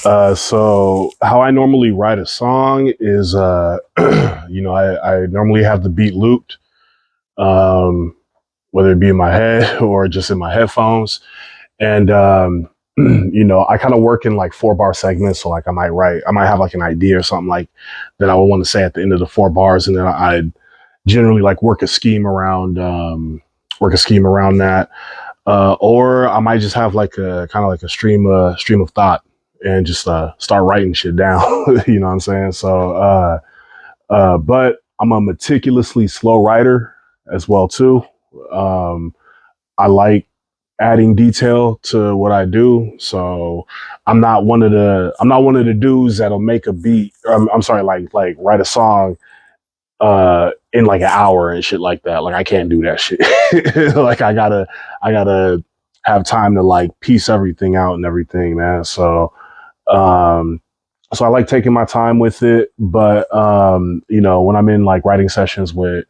So how I normally write a song is, I normally have the beat looped, um, whether it be in my head or just in my headphones. And, I kind of work in like 4 bar segments. So like I might have like an idea or something like that I would want to say at the end of the 4 bars. And then I generally like work a scheme around that. Or I might just have like a kind of like a stream of thought and just start writing shit down. You know what I'm saying? So, but I'm a meticulously slow writer as well too. I like adding detail to what I do. So I'm not one of the dudes that'll make a beat. I'm sorry, like write a song in like an hour and shit like that. Like I can't do that shit. Like I gotta have time to like piece everything out and everything, man. So I like taking my time with it, but when I'm in like writing sessions with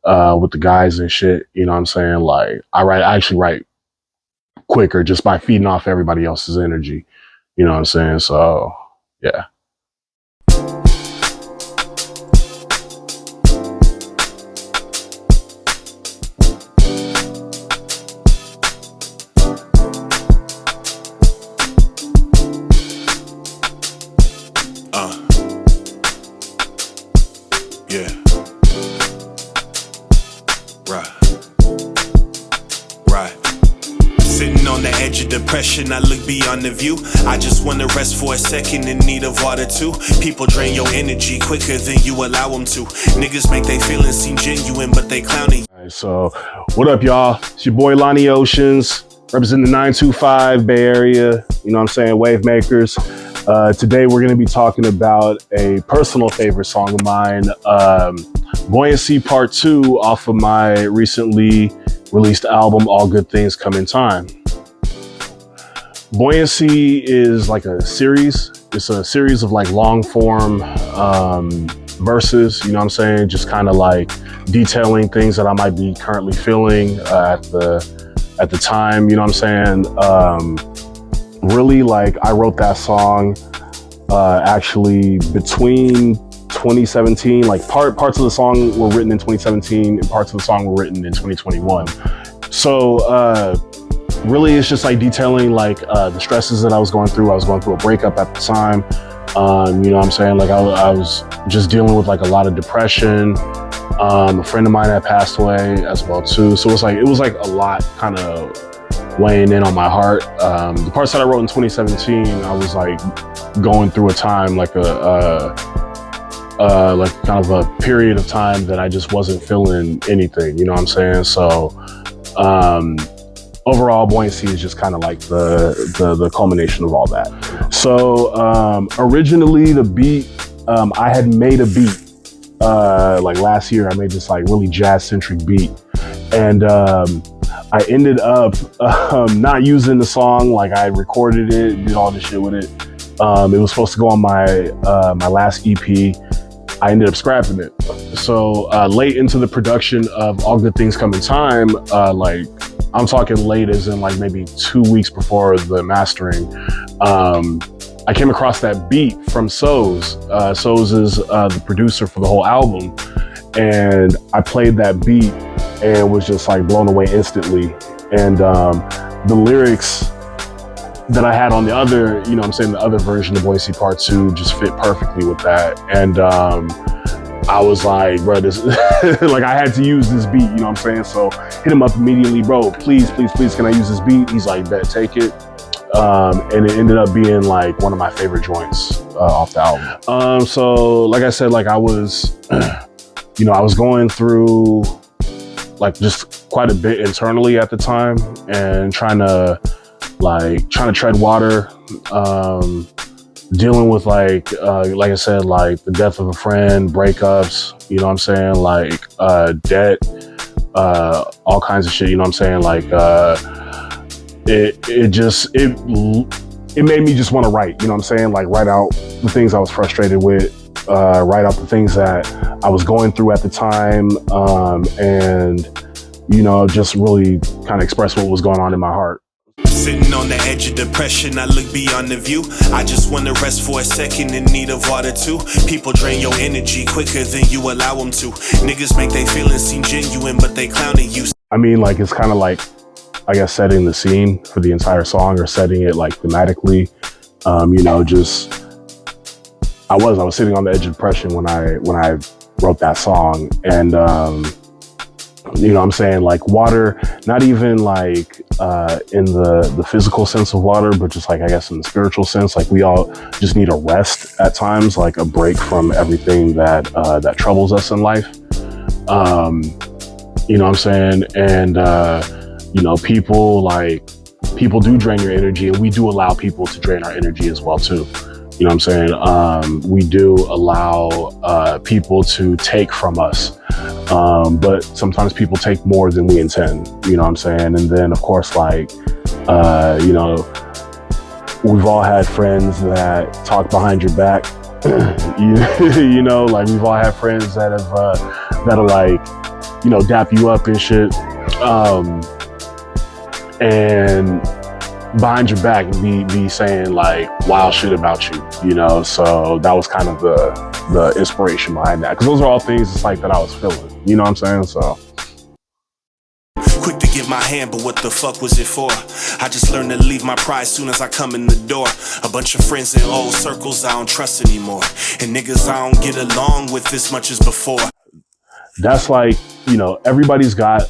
the guys and shit, you know what I'm saying? Like I actually write quicker just by feeding off everybody else's energy. You know what I'm saying? So yeah. Depression, I look beyond the view. I just wanna rest for a second, in need of water too. People drain your energy quicker than you allow them to. Niggas make they feelings seem genuine, but they clowning. All right, so what up, y'all? It's your boy Lonnie Oceans, representing the 925 Bay Area. You know what I'm saying? WaveMakers. Today we're gonna be talking about a personal favorite song of mine, Buoyancy Part 2 off of my recently released album, All Good Things Come in Time. Buoyancy is like a series. It's a series of like long form verses, you know what I'm saying? Just kind of like detailing things that I might be currently feeling at the time, you know what I'm saying? Really, like I wrote that song actually between 2017, like parts of the song were written in 2017 and parts of the song were written in 2021. So really, it's just like detailing like the stresses that I was going through. I was going through a breakup at the time. You know what I'm saying? Like I was just dealing with like a lot of depression. A friend of mine had passed away as well too. So it was like a lot kind of weighing in on my heart. The parts that I wrote in 2017, I was like going through a time like like kind of a period of time that I just wasn't feeling anything. You know what I'm saying? So overall, Buoyancy is just kind of like the culmination of all that. So originally the beat, I had made a beat like last year. I made this like really jazz-centric beat. And I ended up not using the song. Like I recorded it, did all this shit with it. It was supposed to go on my last EP. I ended up scrapping it. So late into the production of All Good Things Come in Time, like I'm talking late as in like maybe 2 weeks before the mastering, I came across that beat from Soze. Soze is the producer for the whole album. And I played that beat and was just like blown away instantly. And the lyrics that I had on the other, you know what I'm saying, the other version of Buoyancy Part 2 just fit perfectly with that. And I was like, bro, this like I had to use this beat, you know what I'm saying? So hit him up immediately, bro, please, can I use this beat? He's like, bet, take it. And it ended up being like one of my favorite joints off the album. So like I said, like I was, I was going through like just quite a bit internally at the time and trying to tread water, dealing with like I said, like the death of a friend, breakups, you know what I'm saying? Like, debt, all kinds of shit, you know what I'm saying? Like, it made me just want to write, you know what I'm saying? Like write out the things I was frustrated with, write out the things that I was going through at the time, and, just really kind of express what was going on in my heart. Sitting on the edge of depression, I look beyond the view. I just wanna rest for a second, in need of water too. People drain your energy quicker than you allow them to. Niggas make they feelings seem genuine, but they clowning you. I mean, like, it's kind of like, I guess, setting the scene for the entire song, or setting it like thematically. You know, just I was sitting on the edge of depression when I wrote that song, and you know what I'm saying, like, water, not even like in the physical sense of water, but just like, I guess, in the spiritual sense, like, we all just need a rest at times, like a break from everything that that troubles us in life. You know what I'm saying? And you know, people do drain your energy, and we do allow people to drain our energy as well too. You know what I'm saying? We do allow people to take from us, but sometimes people take more than we intend. You know what I'm saying? And then, of course, like, you know, we've all had friends that talk behind your back. You know, like, we've all had friends that have that'll, like, you know, dap you up and shit, and behind your back be saying like wild shit about you, you know. So that was kind of the inspiration behind that, because those are all things, it's like, that I was feeling, you know what I'm saying? So quick to give my hand, but what the fuck was it for? I just learned to leave my pride soon as I come in the door. A bunch of friends in old circles I don't trust anymore, and niggas I don't get along with as much as before. That's like, you know, everybody's got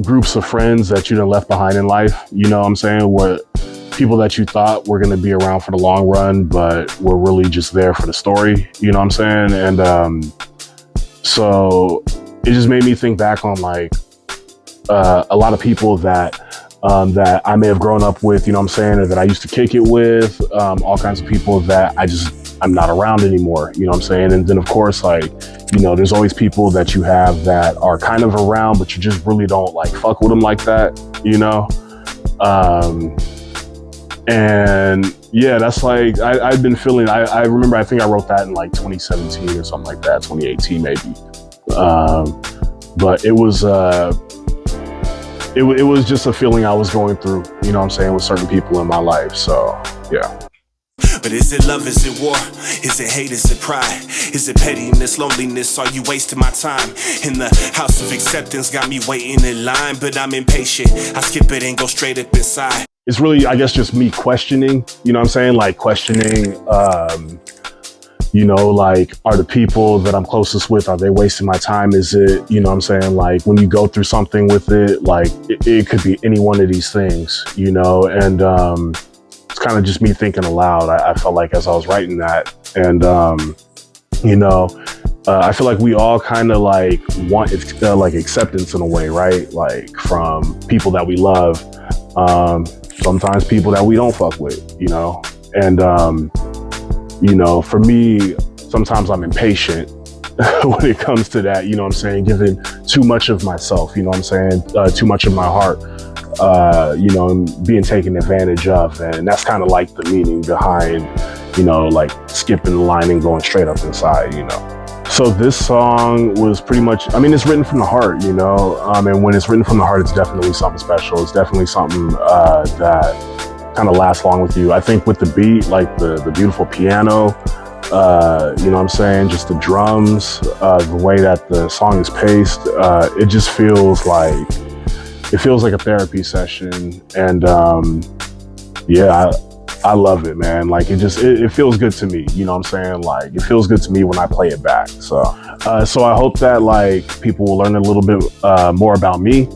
groups of friends that you done left behind in life, you know what I'm saying, where people that you thought were going to be around for the long run, but were really just there for the story, you know what I'm saying? And so it just made me think back on, like, a lot of people that that I may have grown up with, you know what I'm saying, or that I used to kick it with, all kinds of people that I'm not around anymore, you know what I'm saying? And then, of course, like, you know, there's always people that you have that are kind of around, but you just really don't, like, fuck with them like that, you know? And yeah, that's like, I've been feeling, I remember, I think I wrote that in like 2017 or something like that, 2018 maybe. But it was just a feeling I was going through, you know what I'm saying, with certain people in my life. So yeah. But is it love, is it war, is it hate, is it pride, is it pettiness, loneliness, are you wasting my time? In the house of acceptance, got me waiting in line, but I'm impatient, I skip it and go straight up inside. It's really, I guess, just me questioning, you know what I'm saying, like, questioning, you know, like, are the people that I'm closest with, are they wasting my time? Is it, you know what I'm saying, like, when you go through something with it, like, it could be any one of these things, you know. And it's kind of just me thinking aloud. I felt like, as I was writing that, and you know, I feel like we all kind of like want like acceptance in a way, right? Like, from people that we love, sometimes people that we don't fuck with, you know. And you know, for me, sometimes I'm impatient when it comes to that, you know what I'm saying, giving too much of myself, you know what I'm saying, too much of my heart, you know, and being taken advantage of. And that's kind of like the meaning behind, you know, like, skipping the line and going straight up inside, you know. So this song was pretty much, I mean, it's written from the heart, you know, and when it's written from the heart, it's definitely something special. It's definitely something that kind of lasts long with you. I think with the beat, like the beautiful piano, you know what I'm saying, just the drums, the way that the song is paced, it just feels like, a therapy session. And yeah, I love it, man. Like, it feels good to me, you know what I'm saying? Like, it feels good to me when I play it back. So I hope that, like, people will learn a little bit more about me,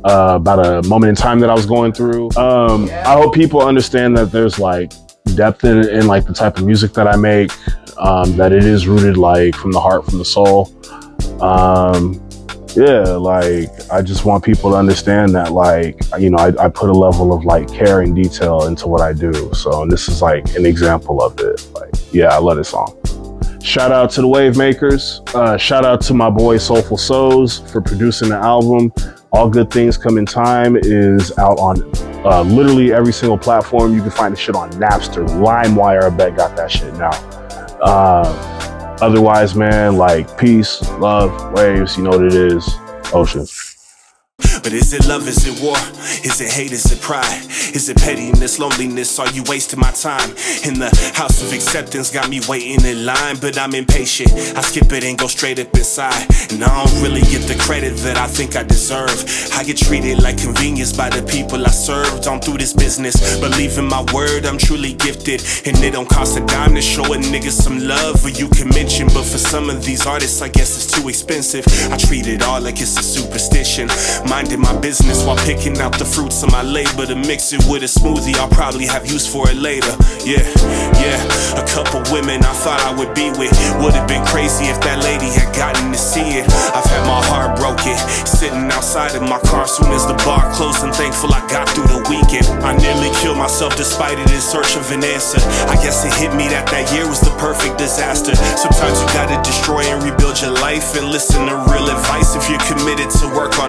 about a moment in time that I was going through. I hope people understand that there's, like, depth in like the type of music that I make, that it is rooted, like, from the heart, from the soul. Yeah, like, I just want people to understand that, like, you know, I put a level of, like, care and detail into what I do. So, and this is, like, an example of it. Like, yeah, I love this song. Shout out to the WaveMakers. Shout out to my boy Soulful Soze for producing the album. All Good Things Come in Time is out on literally every single platform. You can find the shit on Napster, LimeWire. I bet got that shit now. Otherwise, man, like, peace, love, waves, you know what it is. Oceans. But is it love, is it war? Is it hate, is it pride? Is it pettiness, loneliness? Are you wasting my time? In the house of acceptance, got me waiting in line, but I'm impatient. I skip it and go straight up inside, and I don't really get the credit that I think I deserve. I get treated like convenience by the people I served on through this business. Believe in my word, I'm truly gifted, and it don't cost a dime to show a nigga some love, or you can mention. But for some of these artists, I guess it's too expensive. I treat it all like it's a superstition, minding my business while picking out the fruits of my labor. To mix it with a smoothie, I'll probably have use for it later. Yeah, a couple women I thought I would be with. Would've been crazy if that lady had gotten to see it. I've had my heart broken, sitting outside of my car soon as the bar closed, and thankful I got through the weekend. I nearly killed myself despite it in search of an answer. I guess it hit me that year was the perfect disaster. Sometimes you gotta destroy and rebuild your life, and listen to real advice if you're committed to work on